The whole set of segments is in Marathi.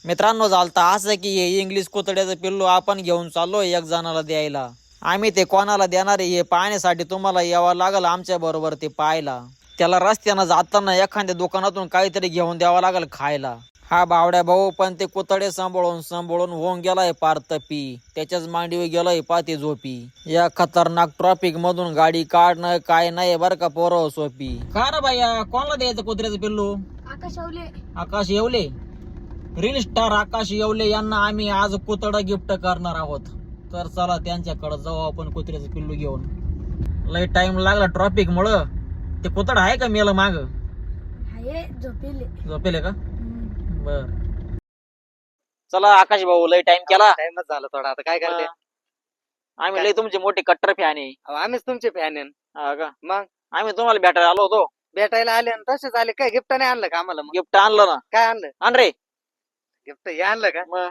मित्रांनो झालता असं की हे इंग्लिश कोतड्याचं पिल्लू आपण घेऊन चाललोय एक जणाला द्यायला. आम्ही ते कोणाला देणार आहे हे पाहण्यासाठी तुम्हाला यावं लागल आमच्या बरोबर ते पाहायला. त्याला रस्त्यानं जाताना एखाद्या दुकानातून काहीतरी घेऊन द्यावं लागल खायला. हा बावड्या भाऊ पण ते कोतडे सांभाळून सांभाळून होऊन गेलाय पार तपी. त्याच्याच मांडीवर गेलाय पाती झोपी. या खतरनाक ट्रॉफिक मधून गाडी काढणं काय नाही बर का पोरं सोपी. का रे बाया कोणाला द्यायचं कुत्र्याचं पिल्लू? आकाश येवले रील स्टार आकाश येवले यांना आम्ही आज कुतडा गिफ्ट करणार आहोत. तर चला त्यांच्याकडे जाऊ आपण कुत्र्याचं पिल्लू घेऊन. लय टाइम लागला ट्रॉफिक मुळे. ते कुतड आहे का मेलं माग? झोपेले का? बर चला आकाश भाऊ लय टाइम केला. टाइमच झाला थोडा. आता काय करते? आम्ही लय तुमचे मोठे कट्टर फॅन आहे. आम्हीच तुमचे फॅन आहे. हा का? मग आम्ही तुम्हाला भेटायला आलो होतो. भेटायला आले आणि तसेच आले. काय गिफ्ट नाही आणलं का आम्हाला? मग गिफ्ट आणलं ना. काय आणलं? आण रे. गिफ्ट हे आणलं का? मग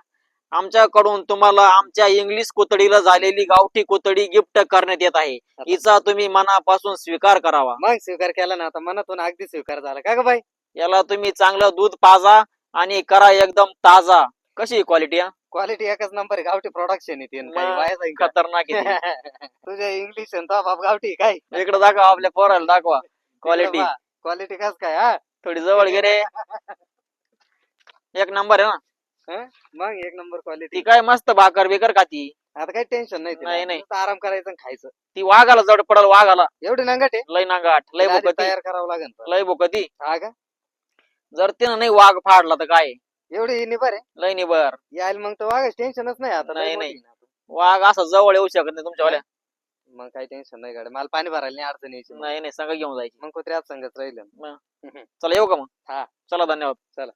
आमच्याकडून तुम्हाला आमच्या इंग्लिश कोतडीला झालेली गावठी कोतडी गिफ्ट करण्यात येत आहे. हिचा तुम्ही मनापासून स्वीकार करावा. मग स्वीकार केला ना. आता मनातून अगदी स्वीकार झाला का ग बाई? याला तुम्ही चांगलं दूध पाजा आणि करा एकदम ताजा. कशी क्वालिटी? क्वालिटी एकच नंबर. गावठी प्रोडक्शन येते. मग खतरनाक आहे. तुझ्या इंग्लिश बाप गावठी काय? इकडे दाखवा आपल्या पोराला दाखवा क्वालिटी. क्वालिटी कस काय? हा थोडी जवळ गे रे. एक नंबर आहे ना. मग एक नंबर ती क्वालिटी. काय मस्त भाकर बिकर खाती. आता काही टेन्शन नाही. नाही, नाही. नुसतं आराम करायचं आणि खायचं. ती वाघाला जड पडल वाघाला. एवढी नंगट आहे. लय नागाट लय आधी भुकती. तयार करावं लागेल. लय भुकती. हा का? जर तिनं नाही वाघ फाडला तर काय एवढी निबर आहे. लय निबर. यायला मग तर वागायच टेन्शनच नाही. आता नाही, लय नाही. मोठी आहे ना. वाघ असा जवळ येऊ शकत नाही तुमच्यावाल्या. मग काही टेन्शन नाही गाडी. मला पाणी भरायला नाही अडचण यायची. नाही नाही संग घेऊन जायची. मग कुत्रे आज संगत राहिले. चला येऊ का मग? हा. चला धन्यवाद. चला.